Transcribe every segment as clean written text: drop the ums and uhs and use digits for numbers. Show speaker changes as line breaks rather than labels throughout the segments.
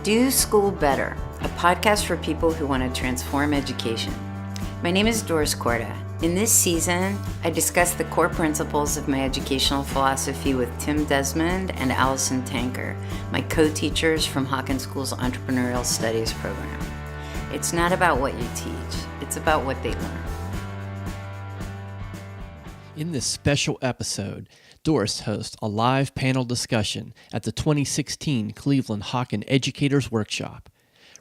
Do School Better, a podcast for people who want to transform education. My name is Doris. In this season, I discuss the core principles of my educational philosophy with Tim Desmond and Allison Tanker, my co-teachers from Hawken School's Entrepreneurial Studies program. It's not about what you teach, it's about what they learn.
In this special episode, Doris hosts a live panel discussion at the 2016 Cleveland Hawken Educators Workshop.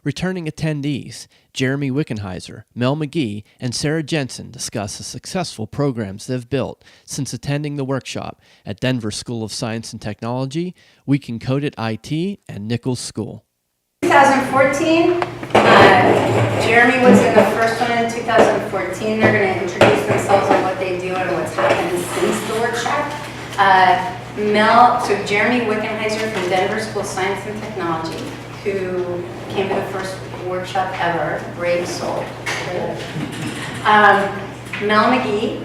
Returning attendees, Jeremy Wickenheiser, Mel McGee, and Sarah Jensen discuss the successful programs they've built since attending the workshop at Denver School of Science and Technology, WeCanCode IT, and Nichols School.
2014, Jeremy was in the first one in 2014. They're going to introduce themselves on what they do and what's happened since the workshop. Jeremy Wickenheiser from Denver School of Science and Technology, who came to the first workshop ever, brave soul. Mel McGee,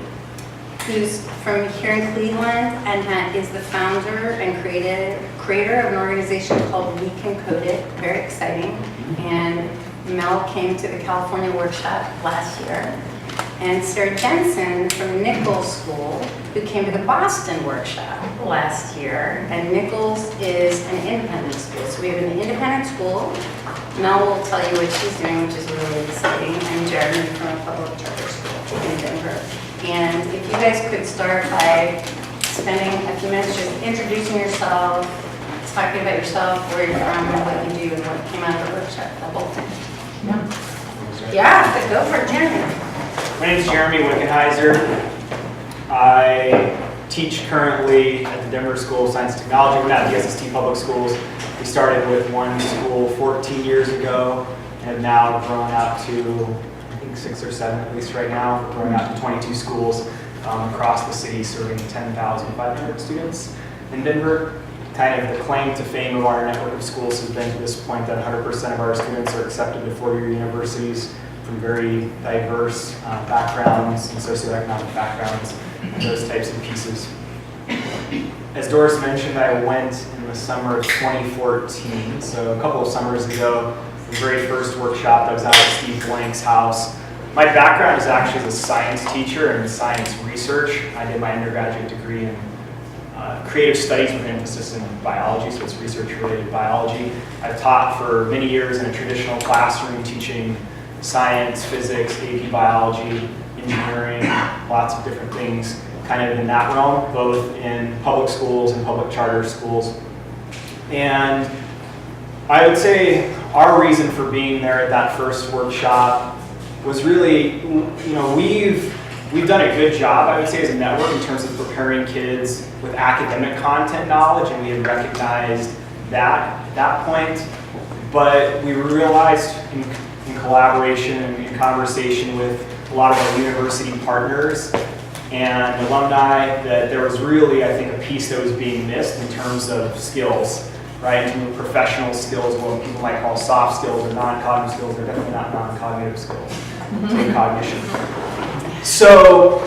who's from here in Cleveland and is the founder and creator of an organization called WeCanCode IT, very exciting. And Mel came to the California workshop last year. And Sarah Jensen from Nichols School, who came to the Boston workshop last year. And Nichols is an independent school. So we have an independent school. Mel will tell you what she's doing, which is really exciting. I'm Jeremy from a public charter school in Denver. And if you guys could start by spending a few minutes just introducing yourself, talking about yourself, where you're from, and what you do, and what came out of the workshop, the whole thing. Yeah, go for it, Jeremy.
My name is Jeremy Wickenheiser. I teach currently at the Denver School of Science and Technology. We're now at the SST Public Schools. We started with one school 14 years ago and have now grown out to, I think, 6 or 7 at least right now. We're growing out to 22 schools across the city, serving 10,500 students in Denver. Kind of the claim to fame of our network of schools has been to this point that 100% of our students are accepted to four-year universities from very diverse backgrounds and socioeconomic backgrounds, those types of pieces. As Doris mentioned, I went in the summer of 2014, so a couple of summers ago, the very first workshop that was out at Steve Blank's house. My background is actually as a science teacher and science research. I did my undergraduate degree in creative studies with an emphasis in biology, so it's research-related biology. I've taught for many years in a traditional classroom teaching science, physics, AP biology, engineering, lots of different things kind of in that realm, both in public schools and public charter schools. And I would say our reason for being there at that first workshop was really, we've done a good job, I would say, as a network in terms of preparing kids with academic content knowledge, and we had recognized that at that point. But we realized in collaboration and in conversation with a lot of our university partners and alumni that there was really, I think, a piece that was being missed in terms of skills, right? In terms of professional skills, what people might call soft skills or non-cognitive skills. They're definitely not non-cognitive skills, cognition. So,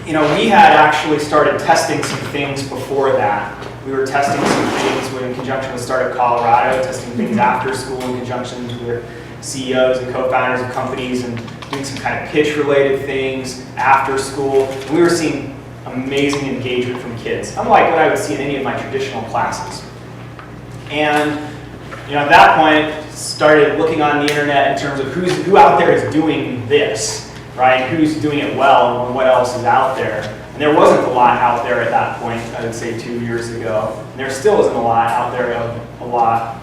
we had actually started testing some things before that. We were testing some things in conjunction with Startup Colorado, testing things after school in conjunction with CEOs and co-founders of companies and doing some kind of pitch-related things after school. And we were seeing amazing engagement from kids, unlike what I would see in any of my traditional classes. And at that point, started looking on the internet in terms of who out there is doing this, right? Who's doing it well and what else is out there. And there wasn't a lot out there at that point, I would say 2 years ago. And there still isn't a lot out there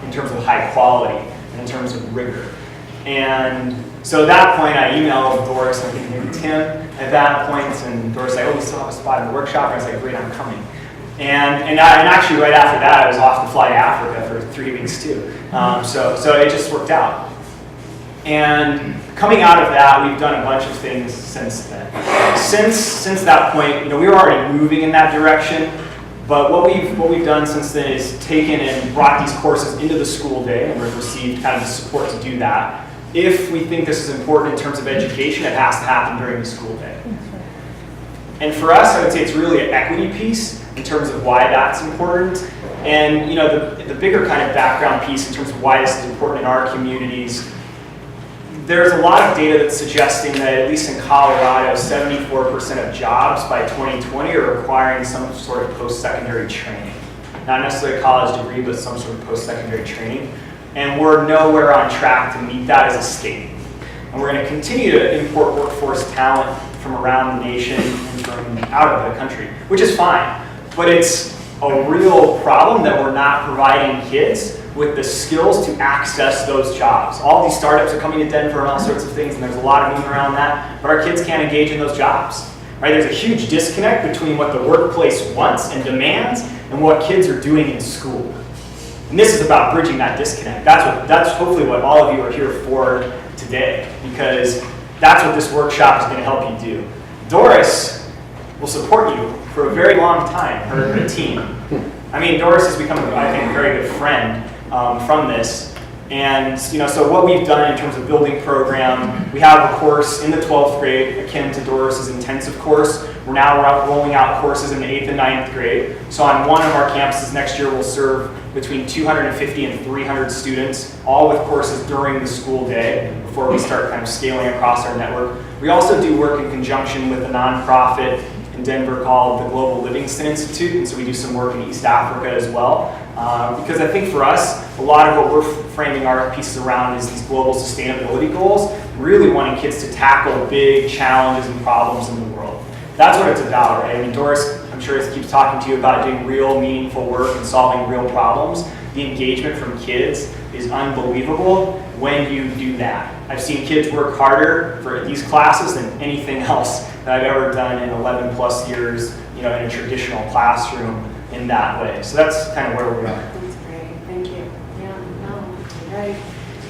in terms of high quality and in terms of rigor. And so at that point, I emailed Doris, I think maybe Tim, at that point, and Doris was like, we still have a spot in the workshop. And I was like, great, I'm coming. And actually right after that, I was off to fly to Africa for 3 weeks too. So it just worked out. And coming out of that, we've done a bunch of things since then. Since that point, we were already moving in that direction. But what we've done since then is taken and brought these courses into the school day, and we've received kind of the support to do that. If we think this is important in terms of education, it has to happen during the school day. And for us, I would say it's really an equity piece in terms of why that's important. And you know, the bigger kind of background piece in terms of why this is important in our communities, there's a lot of data that's suggesting that at least in Colorado, 74% of jobs by 2020 are requiring some sort of post-secondary training. Not necessarily a college degree, but some sort of post-secondary training. And we're nowhere on track to meet that as a state. And we're going to continue to import workforce talent from around the nation and from out of the country, which is fine. But it's a real problem that we're not providing kids with the skills to access those jobs. All these startups are coming to Denver and all sorts of things, and there's a lot of movement around that, but our kids can't engage in those jobs. Right? There's a huge disconnect between what the workplace wants and demands and what kids are doing in school. And this is about bridging that disconnect. That's hopefully what all of you are here for today, because that's what this workshop is going to help you do. Doris will support you for a very long time, her team. I mean, Doris has become, I think, a very good friend from this. And you know, so what we've done in terms of building program, we have a course in the 12th grade akin to Doris's intensive course. We're now rolling out courses in the 8th and 9th grade. So on one of our campuses next year, we'll serve between 250 and 300 students, all with courses during the school day before we start kind of scaling across our network. We also do work in conjunction with a nonprofit in Denver called the Global Livingston Institute, and so we do some work in East Africa as well. Because I think for us, a lot of what we're framing our pieces around is these global sustainability goals, really wanting kids to tackle big challenges and problems in the world. That's what it's about, right? I mean, Doris, I'm sure, keeps talking to you about doing real, meaningful work and solving real problems. The engagement from kids is unbelievable when you do that. I've seen kids work harder for these classes than anything else that I've ever done in 11 plus years, you know, in a traditional classroom in that way. So that's kind of where we are.
That's great, thank you. Yeah, no, right.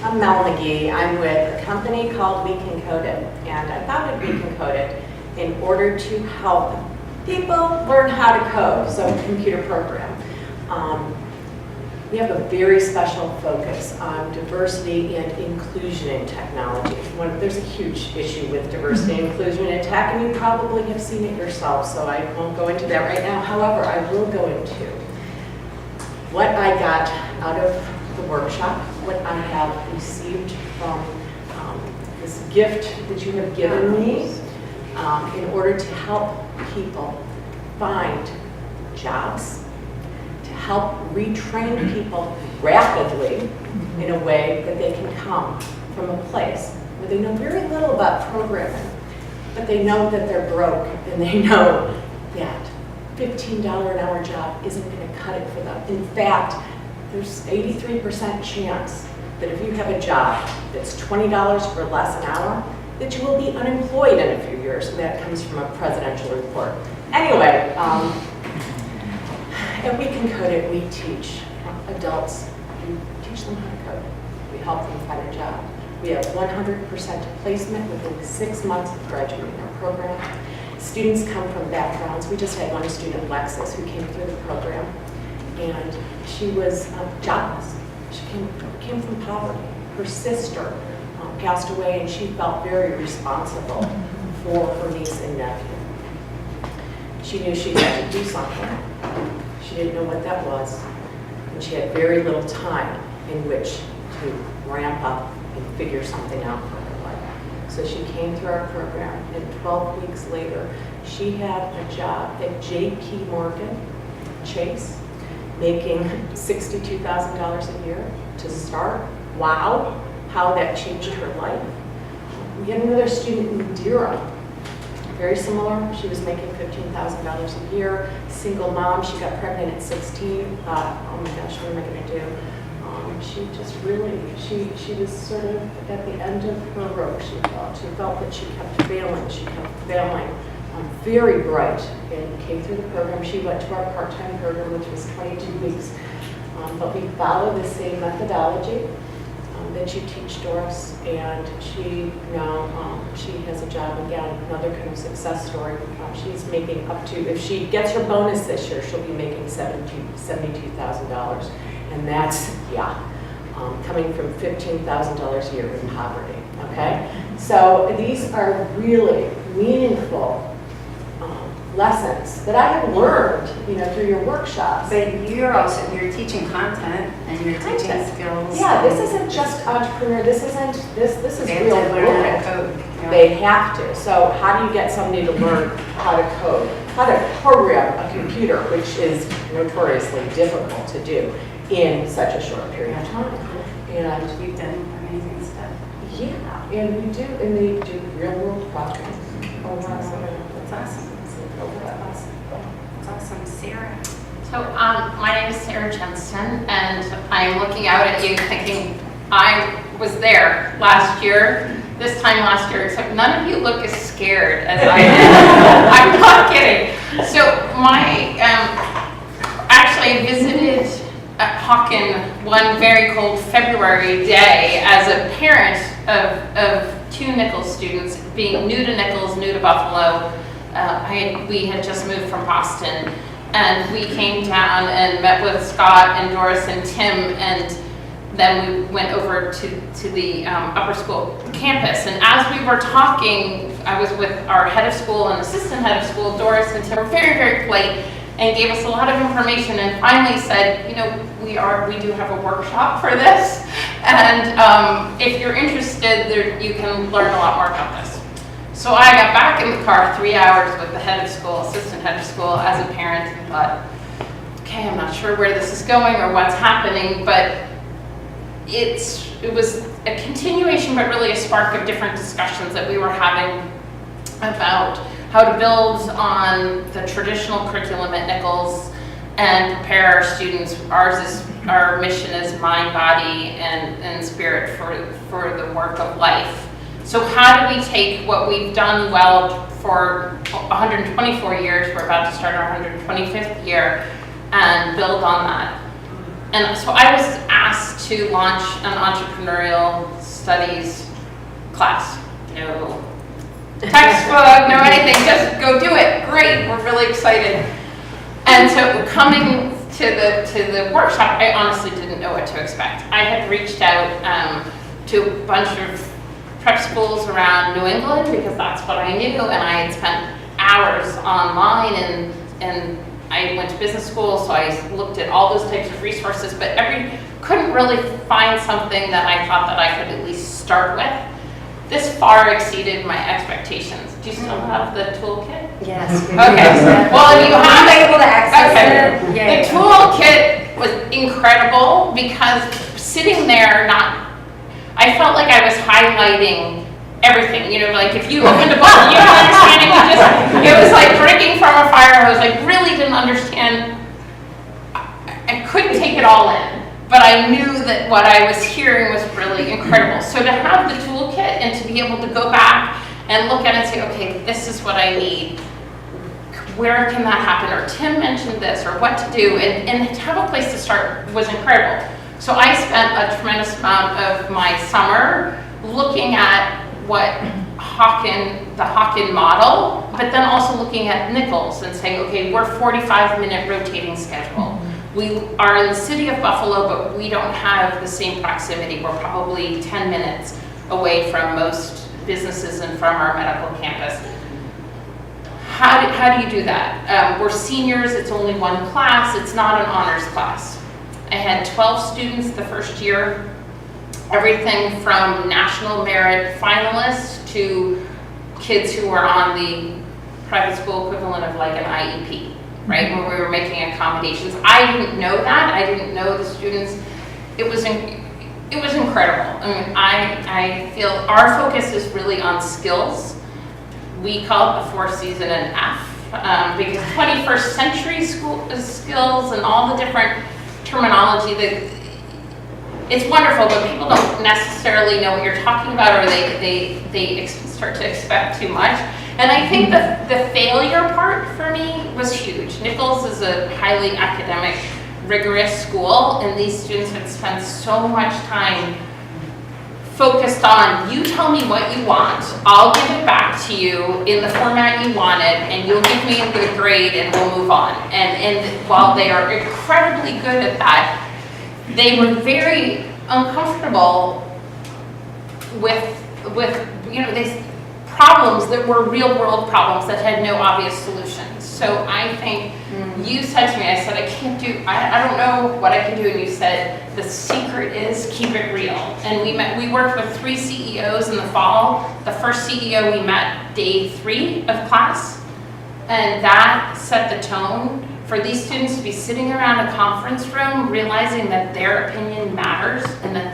I'm Mel McGee. I'm with a company called WeCanCode IT, and I founded WeCanCode IT in order to help people learn how to code, so computer program. We have a very special focus on diversity and inclusion in technology. There's a huge issue with diversity and inclusion in tech, and you probably have seen it yourself, so I won't go into that right now. However, I will go into what I got out of the workshop, what I have received from this gift that you have given me in order to help people find jobs, to help retrain people rapidly in a way that they can come from a place where they know very little about programming, but they know that they're broke, and they know that $15 an hour job isn't going to cut it for them. In fact, there's 83% chance that if you have a job that's $20 or less an hour, that you will be unemployed in a few years, and that comes from a presidential report. Anyway, at WeCanCode IT, we teach adults, we teach them how to code. We help them find a job. We have 100% placement within 6 months of graduating our program. Students come from backgrounds. We just had one student, Lexus, who came through the program, and she was jobless. She came from poverty. Her sister passed away, and she felt very responsible for her niece and nephew. She knew she had to do something. She didn't know what that was, and she had very little time in which to ramp up and figure something out for her life. So she came through our program, and 12 weeks later, she had a job at J.P. Morgan Chase, making $62,000 a year to start. Wow, how that changed her life. We had another student in Durham, very similar. She was making $15,000 a year, single mom. She got pregnant at 16. Thought, oh my gosh, what am I going to do? She just really, she was sort of at the end of her rope, she felt. She felt that she kept failing. She kept failing. Very bright, and came through the program. She went to our part-time program, which was 22 weeks. But we follow the same methodology that you teach, Doris, and she now she has a job again, another kind of success story. She's making up to, if she gets her bonus this year, she'll be making $72,000, and that's coming from $15,000 a year in poverty. Okay, so these are really meaningful lessons that I have learned, through your workshops.
But you're teaching content and you're teaching skills.
Yeah, this isn't just entrepreneur, this is
They
real
have to learn how
world.
to code. Yeah.
They have to. So how do you get somebody to learn how to code, how to program a computer, which is notoriously difficult to do in such a short period of time? And
You've done amazing stuff.
yeah, and they do real world projects.
That's awesome. That's awesome. Sarah.
So my name is Sarah Jensen, and I'm looking out at you thinking, I was there last year, this time last year, except none of you look as scared as I am. I'm not kidding. So actually I visited Hawken one very cold February day as a parent of two Nichols students, being new to Nichols, new to Buffalo. We had just moved from Boston, and we came down and met with Scott and Doris and Tim, and then we went over to the upper school campus. And as we were talking, I was with our head of school and assistant head of school, Doris and Tim were very, very polite and gave us a lot of information, and finally said, we do have a workshop for this, and if you're interested, you can learn a lot more about this. So I got back in the car 3 hours with the head of school, assistant head of school, as a parent, and thought, okay, I'm not sure where this is going or what's happening, but it was a continuation, but really a spark of different discussions that we were having about how to build on the traditional curriculum at Nichols and prepare our students. Our mission is mind, body, and spirit for the work of life. So how do we take what we've done well for 124 years, we're about to start our 125th year, and build on that? And so I was asked to launch an entrepreneurial studies class. No textbook, no anything, just go do it. Great, we're really excited. And so coming to the workshop, I honestly didn't know what to expect. I had reached out to a bunch of prep schools around New England because that's what I knew, and I had spent hours online, and I went to business school, so I looked at all those types of resources, but couldn't really find something that I thought that I could at least start with. This far exceeded my expectations. Do you still have the toolkit?
Yes.
Okay. Well, if you have it,
able to access
okay.
it. Yeah.
The toolkit was incredible because sitting there, I felt like I was highlighting everything. Like if you opened a book, you don't understand it. It was like drinking from a fire hose. I really didn't understand. I couldn't take it all in. But I knew that what I was hearing was really incredible. So to have the toolkit and to be able to go back and look at it and say, okay, this is what I need. Where can that happen? Or Tim mentioned this, or what to do. And to have a place to start was incredible. So I spent a tremendous amount of my summer looking at what the Hawken model, but then also looking at Nichols and saying, okay, we're 45-minute rotating schedule. We are in the city of Buffalo, but we don't have the same proximity. We're probably 10 minutes away from most businesses and from our medical campus. How do you do that? We're seniors, it's only one class, it's not an honors class. I had 12 students the first year, everything from national merit finalists to kids who were on the private school equivalent of like an IEP. Right, where we were making accommodations. I didn't know that. I didn't know the students. It was incredible. I mean, I feel our focus is really on skills. We call it the 4 C's and an F because 21st century skills and all the different terminology that it's wonderful, but people don't necessarily know what you're talking about, or they start to expect too much. And I think the failure part for me was huge. Nichols is a highly academic, rigorous school, and these students had spent so much time focused on, you tell me what you want, I'll give it back to you in the format you want it, and you'll give me a good grade and we'll move on. And while they are incredibly good at that, they were very uncomfortable with problems that were real world problems that had no obvious solutions. So I think you said to me, I said, I don't know what I can do. And you said, the secret is keep it real. And we worked with 3 CEOs in the fall. The first CEO we met day 3 of class. And that set the tone for these students to be sitting around a conference room, realizing that their opinion matters and that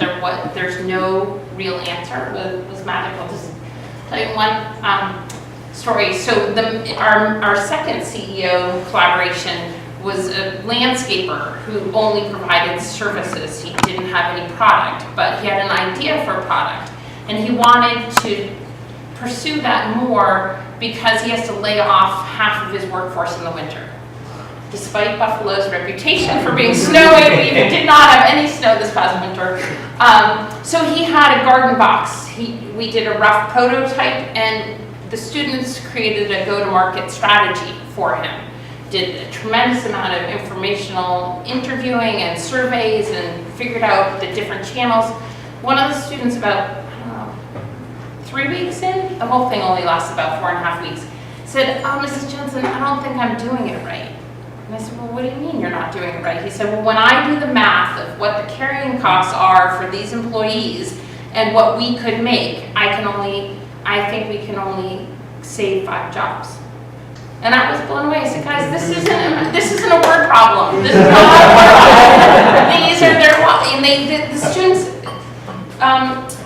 there's no real answer was magical. Just tell you one story. So our second CEO collaboration was a landscaper who only provided services. He didn't have any product, but he had an idea for a product. And he wanted to pursue that more because he has to lay off half of his workforce in the winter. Despite Buffalo's reputation for being snowy, we did not have any snow this past winter. So he had a garden box. We did a rough prototype, and the students created a go-to-market strategy for him. Did a tremendous amount of informational interviewing and surveys and figured out the different channels. One of the students, about 3 weeks in, the whole thing only lasts about 4.5 weeks, said, "Oh, Mrs. Jensen, I don't think I'm doing it right." And I said, "Well, what do you mean you're not doing it right?" He said, "Well, when I do the math of what the carrying costs are for these employees and what we could make, I think we can only save 5 jobs." And I was blown away. I said, "Guys, this isn't a word problem. This is not a word problem. These are the students,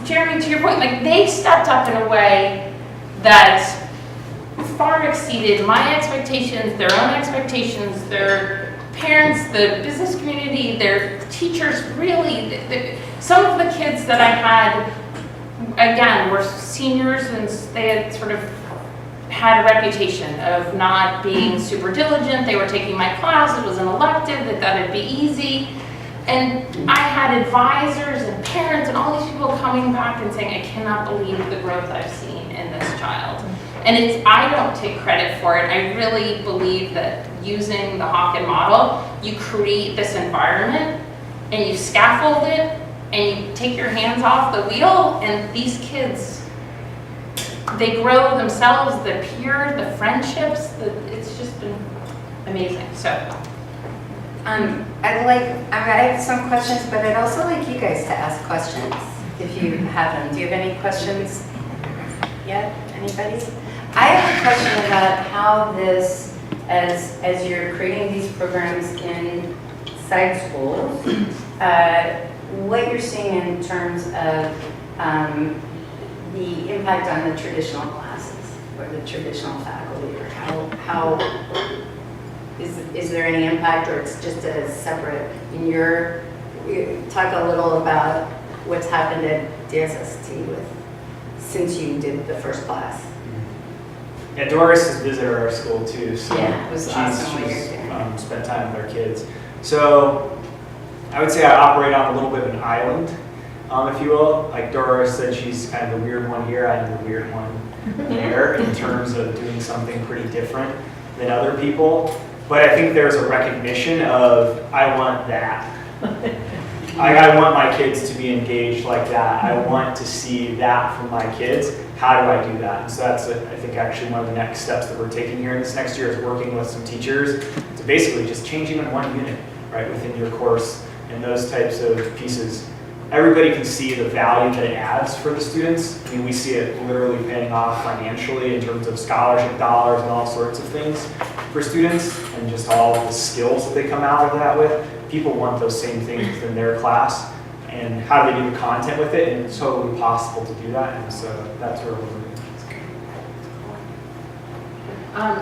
Jeremy, to your point, like they stepped up in a way that far exceeded my expectations, their own expectations, their parents, the business community, their teachers, really. Some of the kids that I had, again, were seniors and they had sort of had a reputation of not being super diligent. They were taking my class, it was an elective, they thought it'd be easy. And I had advisors and parents and all these people coming back and saying, "I cannot believe the growth I've seen in this child." And I don't take credit for it. I really believe that using the Hawken model, you create this environment and you scaffold it and you take your hands off the wheel, and these kids, they grow themselves, the peers, the friendships, it's just been amazing. So.
I have some questions, but I'd also like you guys to ask questions if you have them. Do you have any questions yet? Anybody? I have a question about how this, as you're creating these programs inside schools, what you're seeing in terms of the impact on the traditional classes or the traditional faculty, or how is there any impact, or it's just a separate, talk a little about what's happened at DSST since you did the first class.
Yeah, Doris has visited our school too, so
yeah, it was awesome what you're doing.
Spent time with our kids. So I would say I operate on a little bit of an island, if you will. Like Doris said, she's kind of the weird one here, I'm the weird one there in terms of doing something pretty different than other people. But I think there's a recognition of, I want that. I want my kids to be engaged like that. I want to see that from my kids. How do I do that? And so that's, I think, actually one of the next steps that we're taking here in this next year is working with some teachers to basically just changing in one unit, right, within your course and those types of pieces. Everybody can see the value that it adds for the students. I mean, we see it literally paying off financially in terms of scholarship dollars and all sorts of things for students, and just all the skills that they come out of that with. People want those same things within their class, and how do they do the content with it, and it's totally possible to do that, and so that's where we're moving.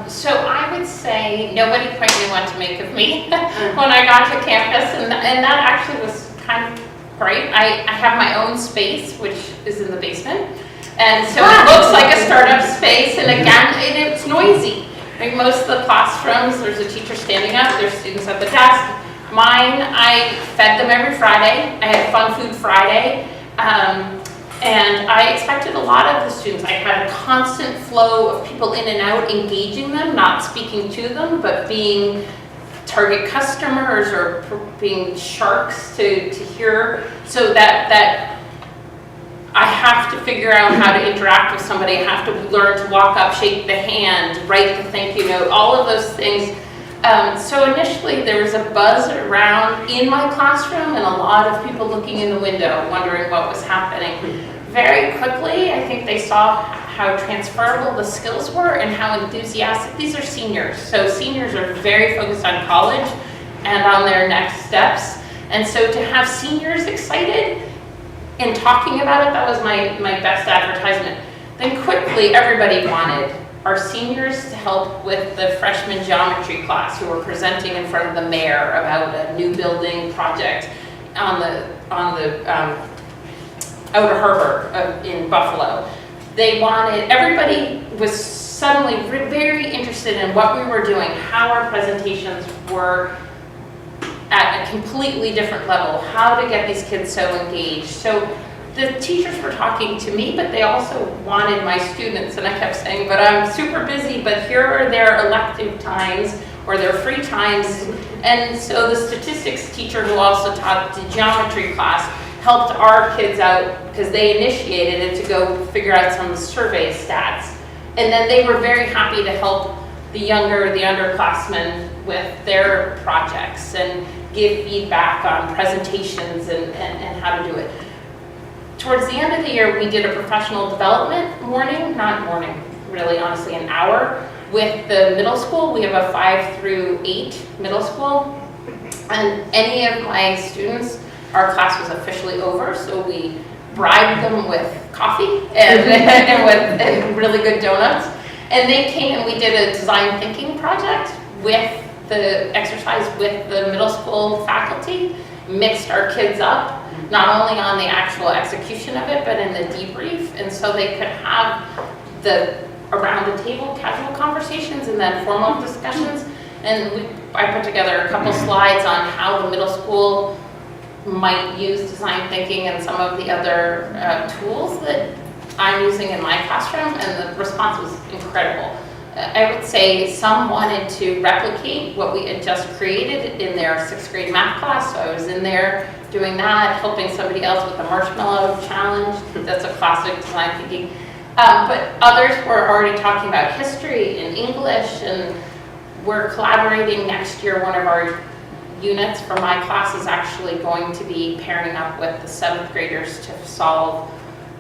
So I would say nobody quite knew what to make of me when I got to campus, and that actually was kind of great. I have my own space, which is in the basement, and so it looks like a startup space, and again, it's noisy. Like most of the classrooms, there's a teacher standing up, there's students at the desk. Mine, I fed them every Friday. I had Fun Food Friday, and I expected a lot of the students. I had a constant flow of people in and out, engaging them, not speaking to them, but being target customers or being sharks to hear, so that I have to figure out how to interact with somebody, have to learn to walk up, shake the hand, write the thank you note, all of those things. So initially there was a buzz around in my classroom and a lot of people looking in the window wondering what was happening. Very quickly, I think they saw how transferable the skills were and how enthusiastic. These are seniors, so seniors are very focused on college and on their next steps. And so to have seniors excited and talking about it, that was my best advertisement. Then quickly, everybody wanted our seniors to help with the freshman geometry class who were presenting in front of the mayor about a new building project on the Outer Harbor in Buffalo. Everybody was suddenly very interested in what we were doing, how our presentations were at a completely different level, how to get these kids so engaged. So the teachers were talking to me, but they also wanted my students, and I kept saying, but I'm super busy, but here are their elective times or their free times. And so the statistics teacher who also taught the geometry class helped our kids out because they initiated it to go figure out some survey stats. And then they were very happy to help the underclassmen with their projects and give feedback on presentations and how to do it. Towards the end of the year, we did a professional development really honestly, an hour with the middle school. We have a 5 through 8 middle school. And any of my students, our class was officially over, so we bribed them with coffee and really good donuts. And they came and we did a design thinking project with the exercise with the middle school faculty, mixed our kids up, not only on the actual execution of it, but in the debrief. And so they could have around the table casual conversations and then formal discussions. And I put together a couple slides on how the middle school might use design thinking and some of the other tools that I'm using in my classroom, and the response was incredible. I would say some wanted to replicate what we had just created in their 6th grade math class, so I was in there doing that, helping somebody else with the marshmallow challenge. That's a classic design thinking. But others were already talking about history and English, and we're collaborating next year. One of our units for my class is actually going to be pairing up with the 7th graders to solve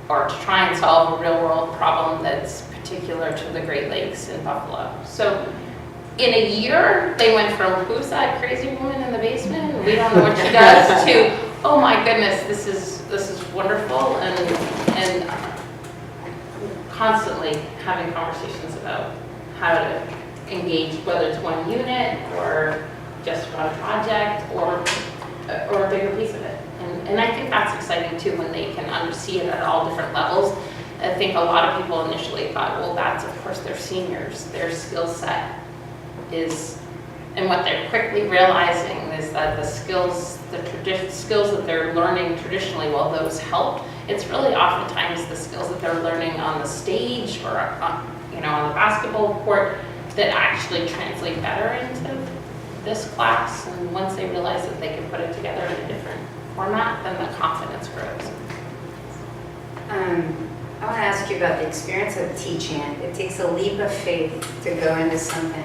or to try and solve a real world problem that's particular to the Great Lakes in Buffalo. So in a year, they went from who's that crazy woman in the basement? We don't know what she does to, oh my goodness, this is wonderful, and constantly having conversations about how to engage, whether it's one unit or just one project or a bigger piece of it. And I think that's exciting too when they can see it at all different levels. I think a lot of people initially thought, well, that's of course they're seniors, their skill set is, and what they're quickly realizing is that the skills that they're learning traditionally, while those help, it's really oftentimes the skills that they're learning on the stage or on the basketball court that actually translate better into this class. And once they realize that they can put it together in a different format, then the confidence grows.
I want to ask you about the experience of teaching it. It takes a leap of faith to go into something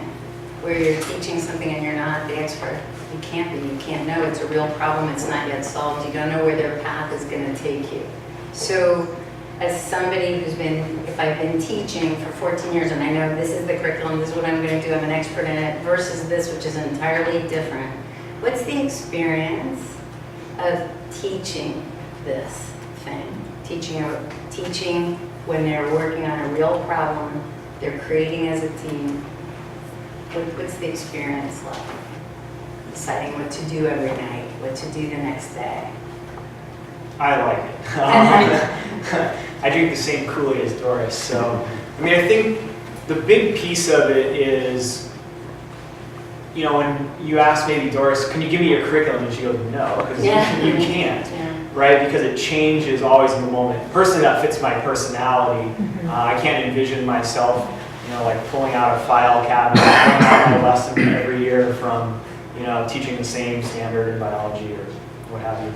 where you're teaching something and you're not the expert. You can't be, you can't know. It's a real problem, it's not yet solved. You don't know where their path is going to take you. So as somebody who's if I've been teaching for 14 years and I know this is the curriculum, this is what I'm going to do, I'm an expert in it, versus this, which is entirely different. What's the experience of teaching this thing? Teaching when they're working on a real problem, they're creating as a team. What's the experience like? Deciding what to do every night, what to do the next day.
I like it. I drink the same Kool-Aid as Doris. So, I think the big piece of it is, when you ask maybe Doris, can you give me your curriculum? And she goes, no, because you can't. Right? Because it changes always in the moment. Personally, that fits my personality. I can't envision myself, like pulling out a file cabinet, pulling out my lesson every year from, teaching the same standard in biology or what have you.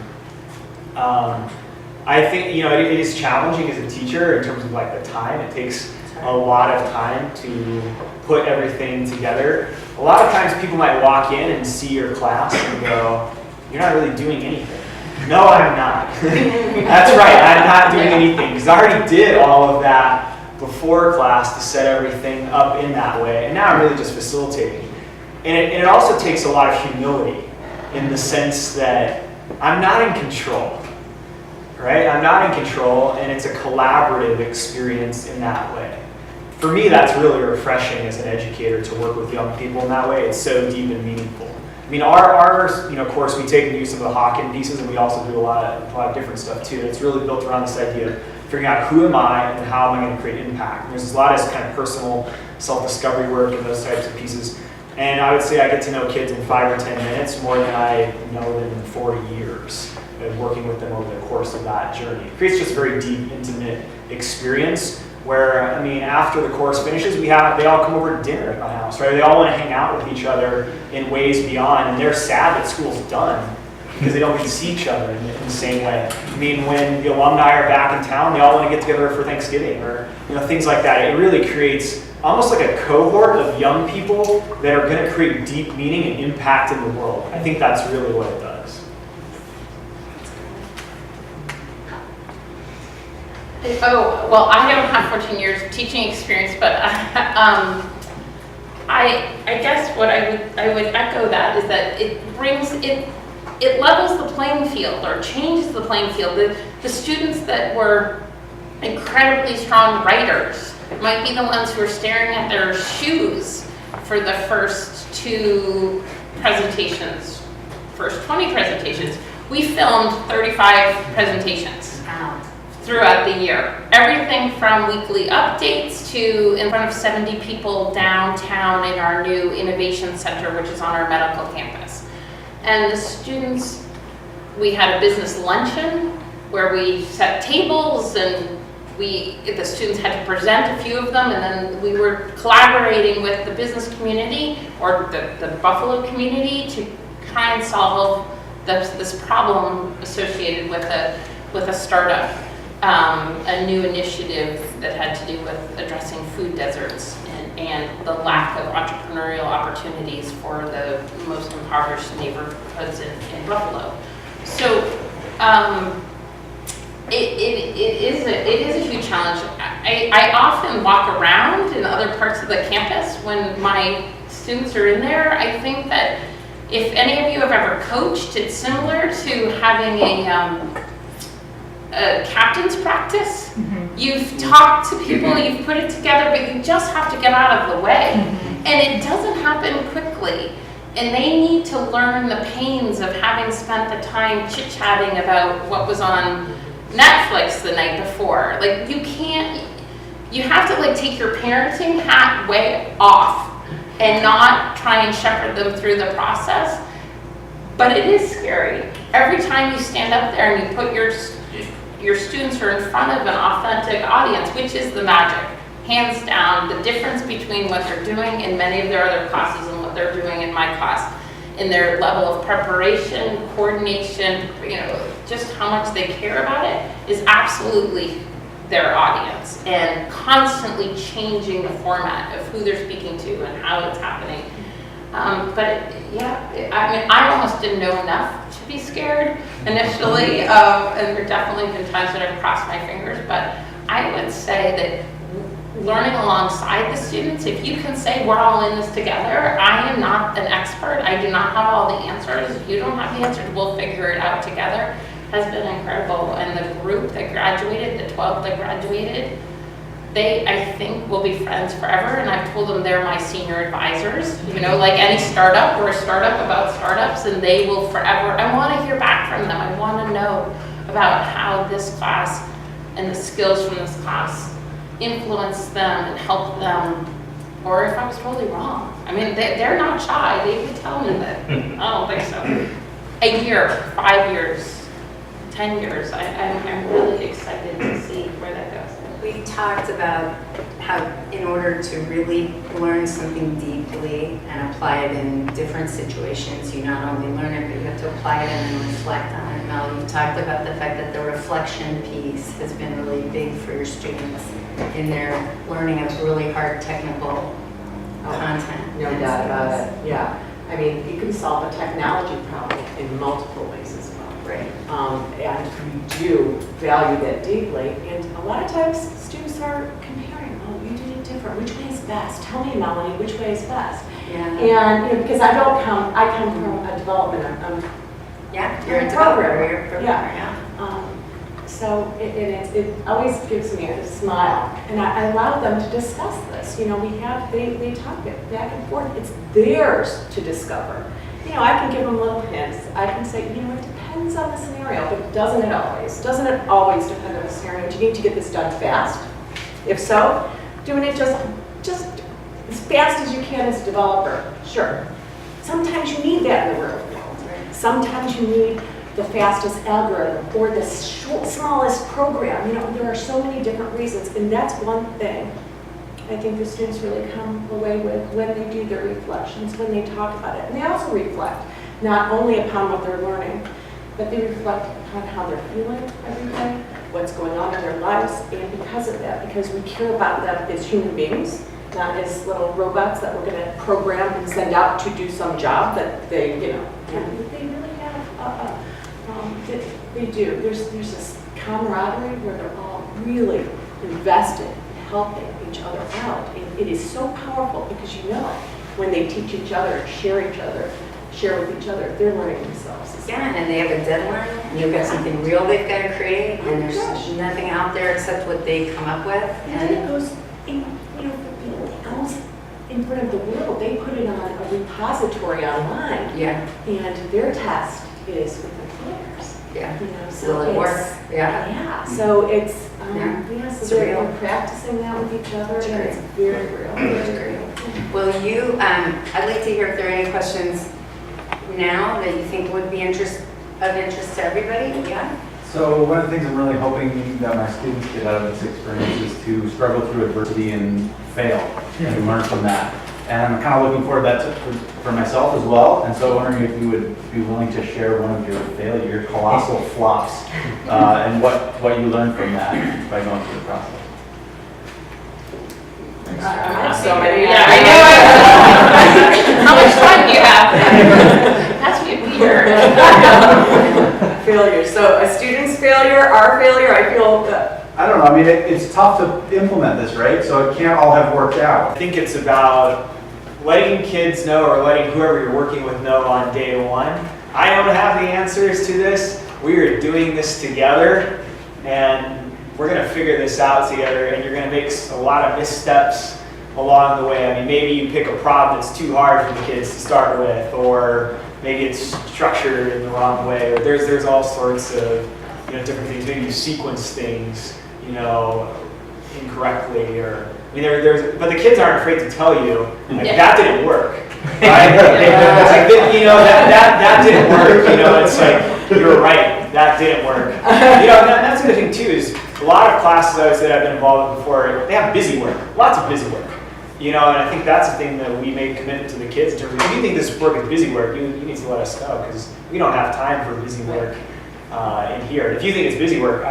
I think, it is challenging as a teacher in terms of like the time. It takes a lot of time to put everything together. A lot of times people might walk in and see your class and go, "You're not really doing anything." No, I'm not. That's right, I'm not doing anything, because I already did all of that before class to set everything up in that way, and now I'm really just facilitating. And it also takes a lot of humility in the sense that I'm not in control, right? I'm not in control, and it's a collaborative experience in that way. For me, that's really refreshing as an educator to work with young people in that way. It's so deep and meaningful. I mean, our course, we take and use some of the Hawken pieces, and we also do a lot of different stuff too. It's really built around this idea of figuring out who am I and how am I going to create impact. And there's a lot of kind of personal self-discovery work and those types of pieces. And I would say I get to know kids in 5 or 10 minutes more than I know them in 40 years of working with them over the course of that journey. It creates just a very deep, intimate experience where, I mean, after the course finishes, they all come over to dinner at my house, right? They all want to hang out with each other in ways beyond, and they're sad that school's done because they don't get to see each other in the same way. I mean, when the alumni are back in town, they all want to get together for Thanksgiving or things like that. It really creates almost like a cohort of young people that are going to create deep meaning and impact in the world. I think that's really what it does.
Oh, well, I don't have 14 years of teaching experience, but I guess what I would echo that is that it levels the playing field or changes the playing field. The students that were incredibly strong writers might be the ones who are staring at their shoes for the first 2 presentations, first 20 presentations. We filmed 35 presentations throughout the year. Everything from weekly updates to in front of 70 people downtown in our new innovation center, which is on our medical campus. And the students, we had a business luncheon where we set tables and the students had to present a few of them, and then we were collaborating with the business community or the Buffalo community to try and solve this problem associated with a startup. A new initiative that had to do with addressing food deserts and the lack of entrepreneurial opportunities for the most impoverished neighborhoods in Buffalo. So it is a huge challenge. I often walk around in other parts of the campus when my students are in there. I think that if any of you have ever coached, it's similar to having a captain's practice. Mm-hmm. You've talked to people, you've put it together, but you just have to get out of the way. Mm-hmm. And it doesn't happen quickly. And they need to learn the pains of having spent the time chit-chatting about what was on Netflix the night before. Like, you have to take your parenting hat way off and not try and shepherd them through the process. But it is scary. Every time you stand up there and you put your students are in front of an authentic audience, which is the magic, hands down. The difference between what they're doing in many of their other classes and what they're doing in my class, in their level of preparation, coordination, just how much they care about it, is absolutely their audience, and constantly changing the format of who they're speaking to and how it's happening. I almost didn't know enough to be scared initially, and there definitely been times that I've crossed my fingers, but I would say that learning alongside the students, if you can say we're all in this together, I am not an expert, I do not have all the answers, if you don't have the answers, we'll figure it out together, has been incredible. And the group that graduated, the 12 that graduated, they, I think, will be friends forever, and I've told them they're my senior advisors. Like any startup, we're a startup about startups, and they will forever. I want to hear back from them. I want to know about how this class and the skills from this class influence them and help them, or if I was totally wrong. I mean, they're not shy. They would tell me that. I don't think so. A year, 5 years, 10 years. I'm really excited to see where that goes.
We talked about how in order to really learn something deeply and apply it in different situations, you not only learn it, but you have to apply it and then reflect on it. And Mel, you talked about the fact that the reflection piece has been really big for your students in their learning of really hard technical content.
No doubt about it, yeah. I mean, you can solve a technology problem in multiple ways as well.
Right.
And we do value that deeply. And a lot of times students are comparing, oh, you did it different. Which way is best? Tell me, Melanie, which way is best?
Yeah.
And because I come from a development,
Yeah, you're a developer, you're a programmer,
yeah. So it always gives me a smile, and I allow them to discuss this. You know, they talk it back and forth. It's theirs to discover. You know, I can give them little hints. I can say, you know, it depends on the scenario, but doesn't it always? Doesn't it always depend on the scenario? Do you need to get this done fast? If so, doing it just as fast as you can as a developer, sure. Sometimes you need that in the real world. Sometimes you need the fastest algorithm or the smallest program. You know, there are so many different reasons, and that's one thing I think the students really come away with when they do their reflections, when they talk about it. And they also reflect not only upon what they're learning, but they reflect upon how they're feeling every day, what's going on in their lives, and because of that, because we care about them as human beings, not as little robots that we're going to program and send out to do some job that they, you know, they really have, they do. There's this camaraderie where they're all really invested in helping each other out. And it is so powerful because you know when they teach each other, share with each other, they're learning themselves.
Yeah, and they have a deadline, and you've got something real they've got to create, and there's nothing out there except what they come up with.
And then it goes in, you know, it goes in front of the world. They put it on a repository online.
Yeah.
And their test is with employers.
Yeah.
You know, so
Will it work?
Yeah. Yeah. So it's so
It's real.
they're practicing that with each other,
It's
and
great.
it's very real.
That's great. Well, I'd like to hear if there are any questions now that you think would be of interest to everybody. Yeah.
So one of the things I'm really hoping that my students get out of this experience is to struggle through adversity and fail and learn from that. And I'm kind of looking forward to that for myself as well. And so wondering if you would be willing to share one of your colossal flops, and what you learned from that by going through the process.
I have so many.
Yeah, I know. How much time do you have? That's weird.
Failure. So a student's failure, our failure, I feel that.
I don't know. I mean, it's tough to implement this, right? So it can't all have worked out.
I think it's about letting kids know, or letting whoever you're working with know on day one, I don't have the answers to this. We are doing this together, and we're going to figure this out together, and you're going to make a lot of missteps along the way. I mean, maybe you pick a problem that's too hard for the kids to start with, or maybe it's structured in the wrong way, or there's all sorts of different things. Maybe you sequence things incorrectly, or but the kids aren't afraid to tell you that didn't work. Right? It's like, that didn't work. It's like, you're right, that didn't work. That's the other thing too, is a lot of classes I would say I've been involved with before, they have busy work, lots of busy work. And I think that's the thing that we make commitment to the kids in terms of, if you think this work is busy work, you need to let us know, because we don't have time for busy work in here. If you think it's busy work,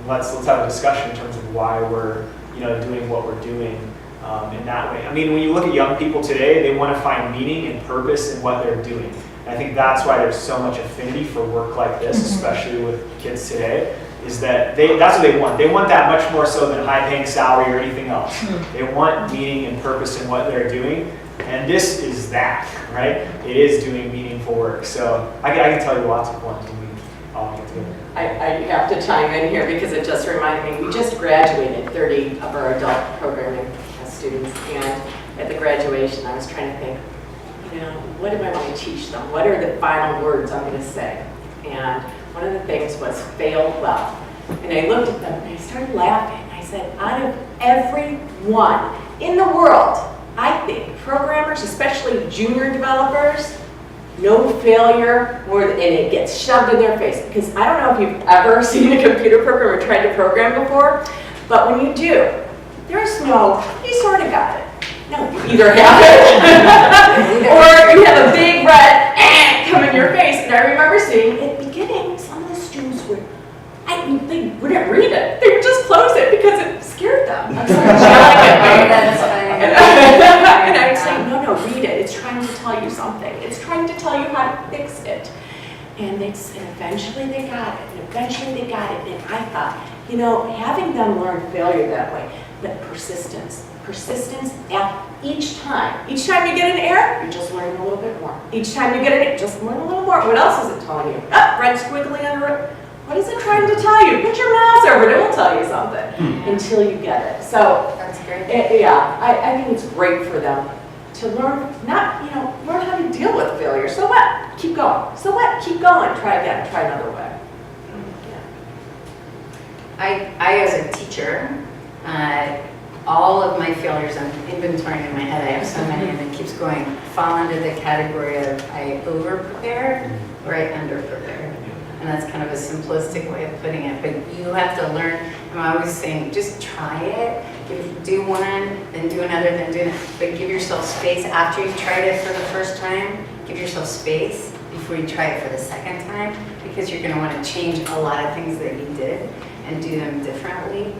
let's have a discussion in terms of why we're doing what we're doing in that way. I mean, when you look at young people today, they want to find meaning and purpose in what they're doing. And I think that's why there's so much affinity for work like this, especially with kids today, is that that's what they want. They want that much more so than high-paying salary or anything else. They want meaning and purpose in what they're doing, and this is that, right? It is doing meaningful work. So I can tell you lots of ones when we all get together.
I have to chime in here because it just reminded me, we just graduated 30 of our adult programming students, and at the graduation I was trying to think, what am I going to teach them? What are the final words I'm going to say? And one of the things was fail well. And I looked at them and I started laughing. I said, out of everyone in the world, I think programmers, especially junior developers, no failure more than, and it gets shoved in their face. Because I don't know if you've ever seen a computer program or tried to program before, but when you do, there's no, you sort of got it. No, you either have it, or you have a big red come in your face. And I remember seeing at the beginning, some of the students They wouldn't read it. They would just close it because it scared them. I'm sorry,
That's funny.
and I would say, no, read it. It's trying to tell you something. It's trying to tell you how to fix it. And eventually they got it. And eventually they got it. And I thought, having them learn failure that way, but persistence at each time you get an error, you just learn a little bit more. Each time you get an error, just learn a little more. What else is it telling you? Red squiggly under it. What is it trying to tell you? Put your mouse over it, it will tell you something until you get it. So
That's great.
I think it's great for them to learn, learn how to deal with failure. So what? Keep going. So what? Keep going. Try again. Try another way.
I as a teacher, all of my failures, I'm inventorying in my head, I have so many, and it keeps going, fall under the category of I over-prepared or I under-prepared. And that's kind of a simplistic way of putting it, but you have to learn. I'm always saying, just try it. Do one, then do another, then do another. But give yourself space after you've tried it for the first time. Give yourself space before you try it for the second time, because you're going to want to change a lot of things that you did and do them differently.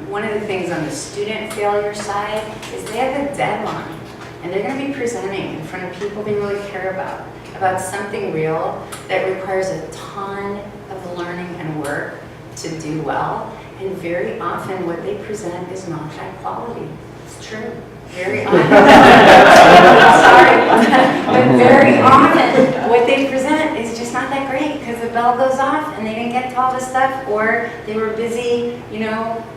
One of the things on the student failure side is they have a deadline, and they're going to be presenting in front of people they really care about something real that requires a ton of learning and work to do well. And very often what they present is not high quality. It's true. Very often. Sorry. But very often what they present is just not that great because the bell goes off and they didn't get to all this stuff, or they were busy,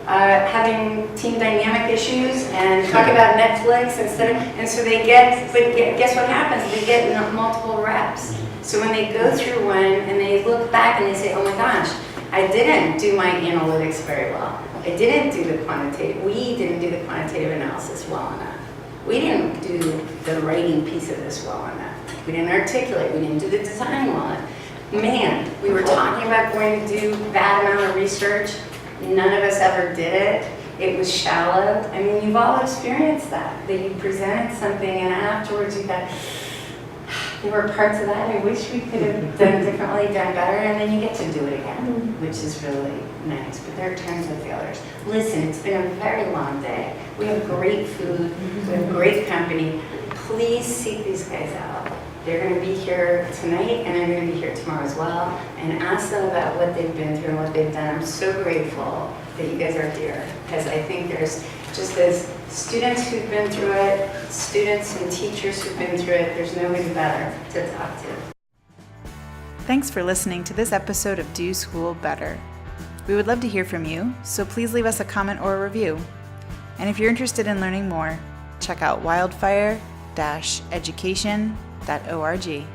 having team dynamic issues and talking about Netflix instead of, and so guess what happens? They get multiple reps. So when they go through one and they look back and they say, oh my gosh, I didn't do my analytics very well. We didn't do the quantitative analysis well enough. We didn't do the writing piece of this well enough. We didn't articulate, we didn't do the design well enough. Man, we were talking about going to do that amount of research. None of us ever did it. It was shallow. I mean, you've all experienced that you presented something and afterwards you thought, there were parts of that I wish we could have done differently, done better, and then you get to do it again, which is really nice. But there are tons of failures. Listen, it's been a very long day. We have great food, we have great company. Please seek these guys out. They're going to be here tonight, and they're going to be here tomorrow as well, and ask them about what they've been through and what they've done. I'm so grateful that you guys are here, because I think there's just as students who've been through it, students and teachers who've been through it, there's nobody better to talk to.
Thanks for listening to this episode of Do School Better. We would love to hear from you, so please leave us a comment or a review. And if you're interested in learning more, check out wildfire-education.org.